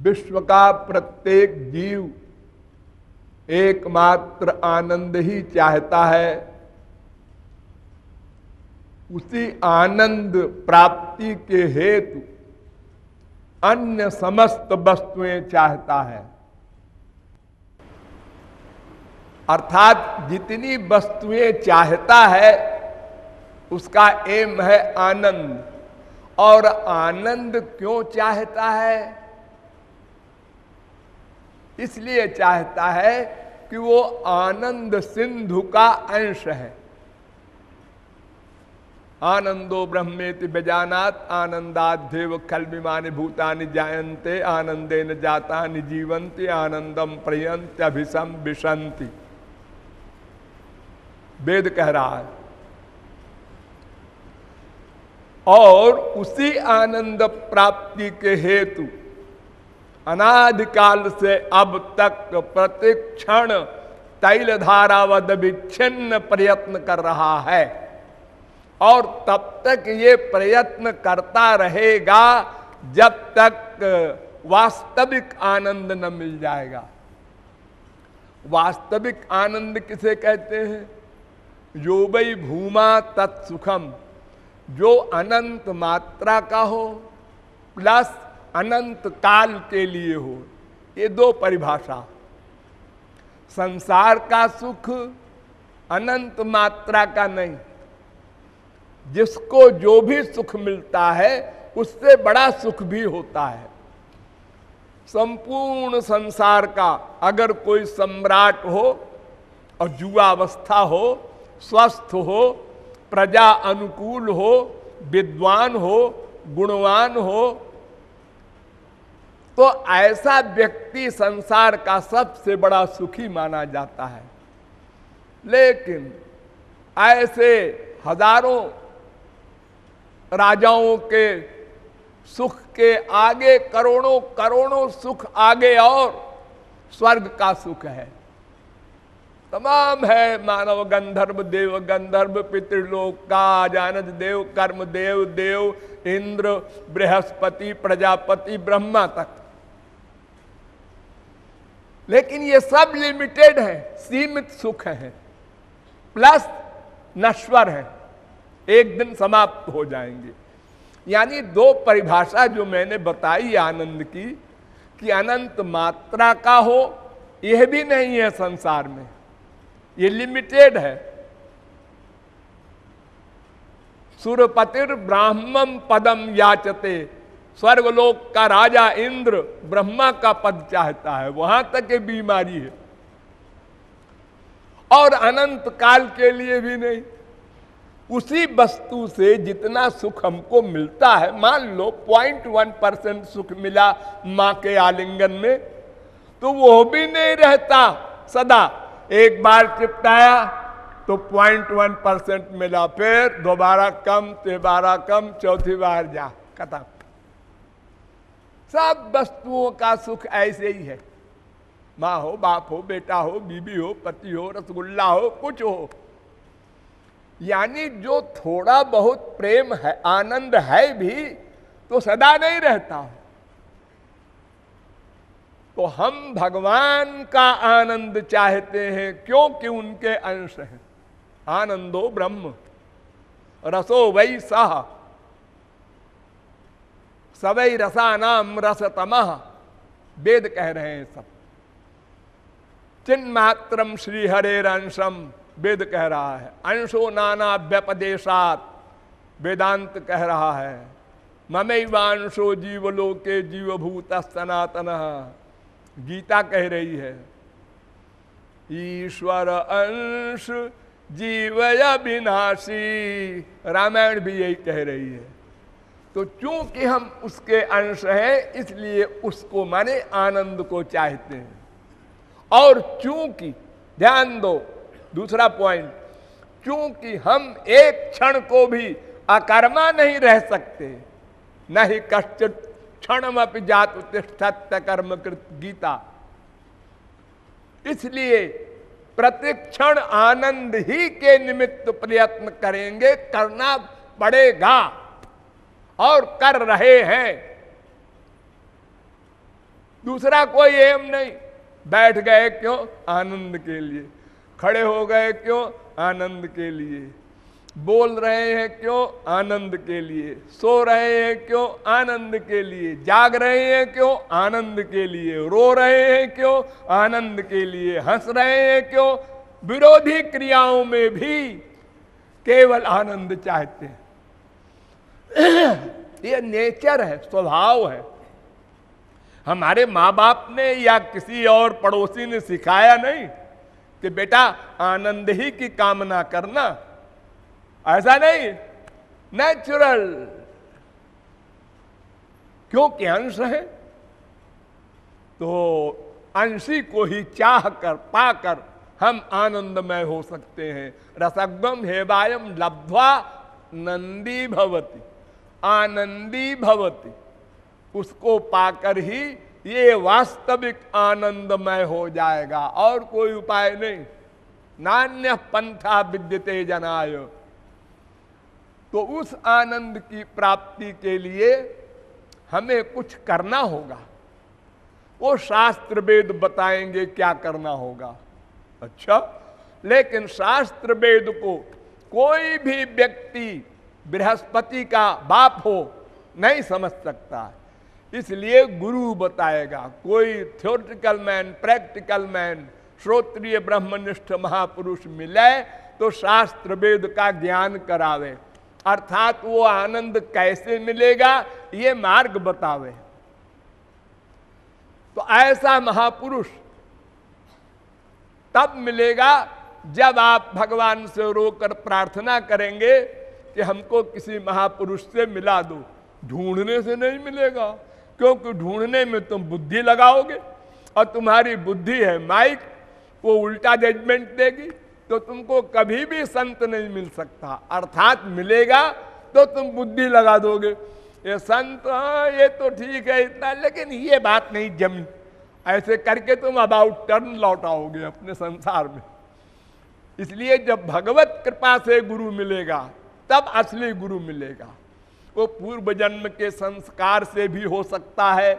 विश्व का प्रत्येक जीव एकमात्र आनंद ही चाहता है। उसी आनंद प्राप्ति के हेतु अन्य समस्त वस्तुएं चाहता है। अर्थात जितनी वस्तुएं चाहता है उसका एम है आनंद। और आनंद क्यों चाहता है? इसलिए चाहता है कि वो आनंद सिंधु का अंश है। आनंदो ब्रह्मेति बेजानात आनंदाध्येव खल्विमानि भूतानि जायन्ते आनंदेन जातानि जीवन्ति आनंदम प्रयन्ति अभिसम विशन्ति। वेद कह रहा है। और उसी आनंद प्राप्ति के हेतु अनादिकाल से अब तक प्रतिक्षण तैल धारावद विच्छिन्न प्रयत्न कर रहा है। और तब तक ये प्रयत्न करता रहेगा जब तक वास्तविक आनंद न मिल जाएगा। वास्तविक आनंद किसे कहते हैं? यो वै भूमा तत्सुखम, जो अनंत मात्रा का हो प्लस अनंत काल के लिए हो। ये दो परिभाषा। संसार का सुख अनंत मात्रा का नहीं। जिसको जो भी सुख मिलता है उससे बड़ा सुख भी होता है। संपूर्ण संसार का अगर कोई सम्राट हो और युवावस्था हो, स्वस्थ हो, प्रजा अनुकूल हो, विद्वान हो, गुणवान हो, तो ऐसा व्यक्ति संसार का सबसे बड़ा सुखी माना जाता है। लेकिन ऐसे हजारों राजाओं के सुख के आगे करोड़ों करोड़ों सुख आगे और स्वर्ग का सुख है। तमाम है मानव गंधर्व देव गंधर्व पितृलोक का जानद देव कर्म देव देव इंद्र बृहस्पति प्रजापति ब्रह्मा तक। लेकिन ये सब लिमिटेड है, सीमित सुख है, प्लस नश्वर है, एक दिन समाप्त हो जाएंगे। यानी दो परिभाषा जो मैंने बताई आनंद की, कि अनंत मात्रा का हो, यह भी नहीं है संसार में, ये लिमिटेड है। सुरपतिर ब्राह्मम पदम याचते, स्वर्गलोक का राजा इंद्र ब्रह्मा का पद चाहता है, वहां तक ये बीमारी है। और अनंत काल के लिए भी नहीं। उसी वस्तु से जितना सुख हमको मिलता है, मान लो 0.1% सुख मिला मां के आलिंगन में, तो वो भी नहीं रहता सदा। एक बार चिपटाया तो 0.1% मिला, फिर दोबारा कम, तिबारा कम, चौथी बार जा, खत्म। सब वस्तुओं का सुख ऐसे ही है। माँ हो, बाप हो, बेटा हो, बीबी हो, पति हो, रसगुल्ला हो, कुछ हो। यानी जो थोड़ा बहुत प्रेम है, आनंद है भी, तो सदा नहीं रहता। तो हम भगवान का आनंद चाहते हैं क्योंकि उनके अंश हैं। आनंदो ब्रह्म रसो वै सह सवै रसानाम रसतमः, वेद कह रहे हैं सब। चिन्मात्रम श्री हरेरंशम, वेद कह रहा है। अंशो नाना व्यपदेशात, वेदांत कह रहा है। ममैवांशो जीवलोके जीवभूत सनातनः, गीता कह रही है। ईश्वर अंश जीवय विनाशी, रामायण भी यही कह रही है। तो चूंकि हम उसके अंश हैं, इसलिए उसको माने आनंद को चाहते हैं। और चूंकि, ध्यान दो दूसरा पॉइंट, चूंकि हम एक क्षण को भी अकर्मा नहीं रह सकते, न ही कश्चित् क्षणमपि जातु तिष्ठत् कर्मकृत, गीता। इसलिए प्रतिक्षण आनंद ही के निमित्त प्रयत्न करेंगे, करना पड़ेगा और कर रहे हैं। दूसरा कोई एम नहीं। बैठ गए क्यों? आनंद के लिए। खड़े हो गए क्यों? आनंद के लिए। बोल रहे हैं क्यों? आनंद के लिए। सो रहे हैं क्यों? आनंद के लिए। जाग रहे हैं क्यों? आनंद के लिए। रो रहे हैं क्यों? आनंद के लिए। हंस रहे हैं क्यों? विरोधी क्रियाओं में भी केवल आनंद चाहते हैं। ये नेचर है, स्वभाव है। हमारे माँ बाप ने या किसी और पड़ोसी ने सिखाया नहीं कि बेटा आनंद ही की कामना करना, ऐसा नहीं। नेचुरल, क्योंकि अंश है तो अंशी को ही चाह कर पाकर हम आनंदमय हो सकते हैं। रसगम हेवायम लब्ध्वा नंदी भवति, आनंदी भवति। उसको पाकर ही ये वास्तविक आनंदमय हो जाएगा, और कोई उपाय नहीं। नान्य पंथा विद्यते जनाय। तो उस आनंद की प्राप्ति के लिए हमें कुछ करना होगा। वो शास्त्र वेद बताएंगे क्या करना होगा। अच्छा, लेकिन शास्त्र वेद को कोई भी व्यक्ति बृहस्पति का बाप हो नहीं समझ सकता, इसलिए गुरु बताएगा। कोई थ्योरेटिकल मैन, प्रैक्टिकल मैन, श्रोत्रिय ब्रह्मनिष्ठ महापुरुष मिले तो शास्त्र वेद का ज्ञान करावे, अर्थात वो आनंद कैसे मिलेगा ये मार्ग बतावे। तो ऐसा महापुरुष तब मिलेगा जब आप भगवान से रोकर प्रार्थना करेंगे कि हमको किसी महापुरुष से मिला दो। ढूंढने से नहीं मिलेगा, क्योंकि ढूंढने में तुम बुद्धि लगाओगे और तुम्हारी बुद्धि है माइक, वो उल्टा जजमेंट देगी, तो तुमको कभी भी संत नहीं मिल सकता। अर्थात मिलेगा तो तुम बुद्धि लगा दोगे, ये संत हाँ ये तो ठीक है इतना, लेकिन ये बात नहीं जमी। ऐसे करके तुम अबाउट टर्न लौट आओगे अपने संसार में। इसलिए जब भगवत कृपा से गुरु मिलेगा तब असली गुरु मिलेगा। वो पूर्व जन्म के संस्कार से भी हो सकता है।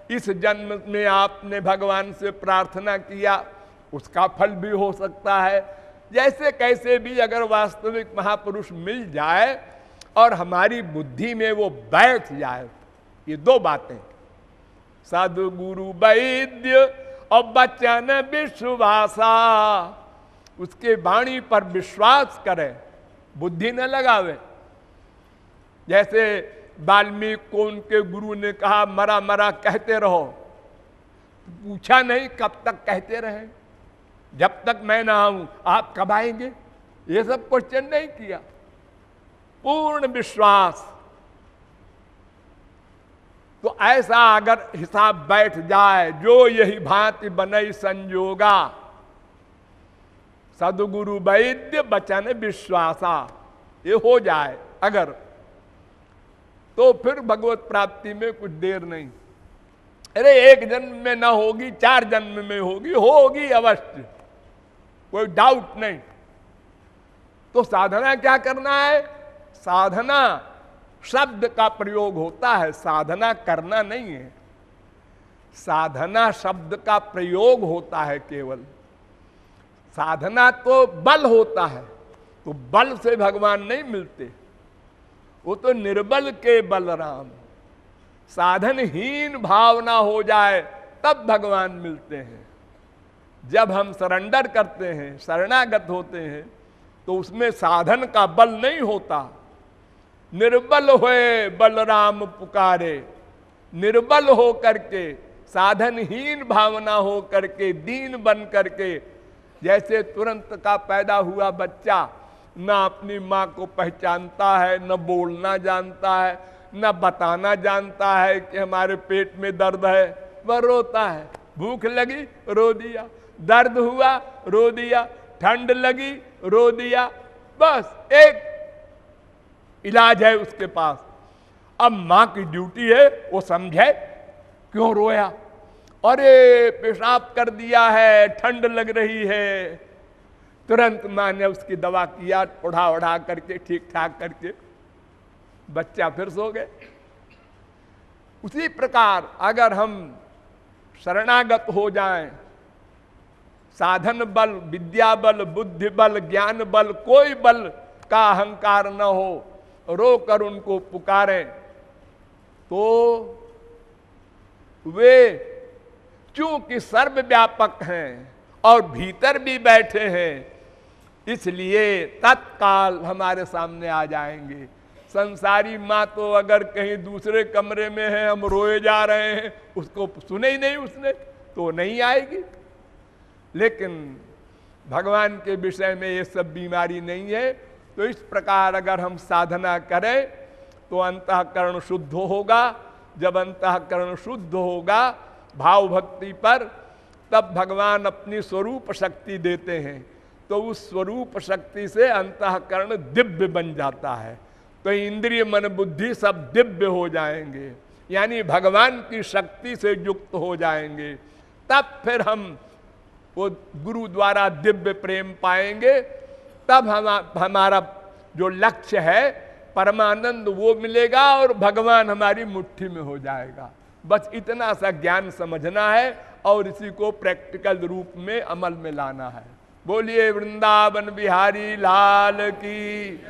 इस जन्म में आपने भगवान से प्रार्थना किया, उसका फल भी हो सकता है। जैसे कैसे भी अगर वास्तविक महापुरुष मिल जाए और हमारी बुद्धि में वो बैठ जाए, ये दो बातें, सद्गुरु वैद्य और वचन विश्वासा, उसके वाणी पर विश्वास करे, बुद्धि न लगावे। जैसे वाल्मीकि को उनके गुरु ने कहा मरा मरा कहते रहो, पूछा नहीं कब तक कहते रहे, जब तक मैं ना आऊं आप कब आएंगे, ये सब क्वेश्चन नहीं किया। पूर्ण विश्वास। तो ऐसा अगर हिसाब बैठ जाए, जो यही भांति बनई संजोगा, सद्गुरु वैद्य वचन विश्वासा, ये हो जाए अगर, तो फिर भगवत प्राप्ति में कुछ देर नहीं। अरे एक जन्म में ना होगी, 4 जन्म में होगी, होगी अवश्य, कोई डाउट नहीं। तो साधना क्या करना है? साधना शब्द का प्रयोग होता है, साधना करना नहीं है। साधना शब्द का प्रयोग होता है केवल। साधना तो बल होता है, तो बल से भगवान नहीं मिलते, वो तो निर्बल के बलराम। साधनहीन भावना हो जाए तब भगवान मिलते हैं। जब हम सरेंडर करते हैं, शरणागत होते हैं, तो उसमें साधन का बल नहीं होता। निर्बल होए बलराम पुकारे, निर्बल हो करके, साधनहीन भावना हो करके, दीन बन करके, जैसे तुरंत का पैदा हुआ बच्चा ना अपनी माँ को पहचानता है, न बोलना जानता है, न बताना जानता है कि हमारे पेट में दर्द है, वह रोता है। भूख लगी रो दिया, दर्द हुआ रो दिया, ठंड लगी रो दिया, बस एक इलाज है उसके पास। अब माँ की ड्यूटी है वो समझे क्यों रोया, अरे पेशाब कर दिया है, ठंड लग रही है, तुरंत माँ ने उसकी दवा किया, उड़ा उड़ा करके ठीक ठाक करके बच्चा फिर सो गए। उसी प्रकार अगर हम शरणागत हो जाएं, साधन बल, विद्या बल, बुद्धि बल, ज्ञान बल, कोई बल का अहंकार न हो, रो कर उनको पुकारें, तो वे चूंकि सर्वव्यापक हैं और भीतर भी बैठे हैं, इसलिए तत्काल हमारे सामने आ जाएंगे। संसारी माँ तो अगर कहीं दूसरे कमरे में है, हम रोए जा रहे हैं, उसको सुने ही नहीं उसने, तो नहीं आएगी। लेकिन भगवान के विषय में ये सब बीमारी नहीं है। तो इस प्रकार अगर हम साधना करें तो अंतःकरण शुद्ध होगा। जब अंतःकरण शुद्ध होगा भाव भक्ति पर, तब भगवान अपनी स्वरूप शक्ति देते हैं, तो उस स्वरूप शक्ति से अंतःकरण दिव्य बन जाता है। तो इंद्रिय मन बुद्धि सब दिव्य हो जाएंगे, यानी भगवान की शक्ति से युक्त हो जाएंगे। तब फिर हम वो गुरु द्वारा दिव्य प्रेम पाएंगे। तब हमारा जो लक्ष्य है परमानंद वो मिलेगा और भगवान हमारी मुट्ठी में हो जाएगा। बस इतना सा ज्ञान समझना है और इसी को प्रैक्टिकल रूप में अमल में लाना है। बोलिए वृंदावन बिहारी लाल की।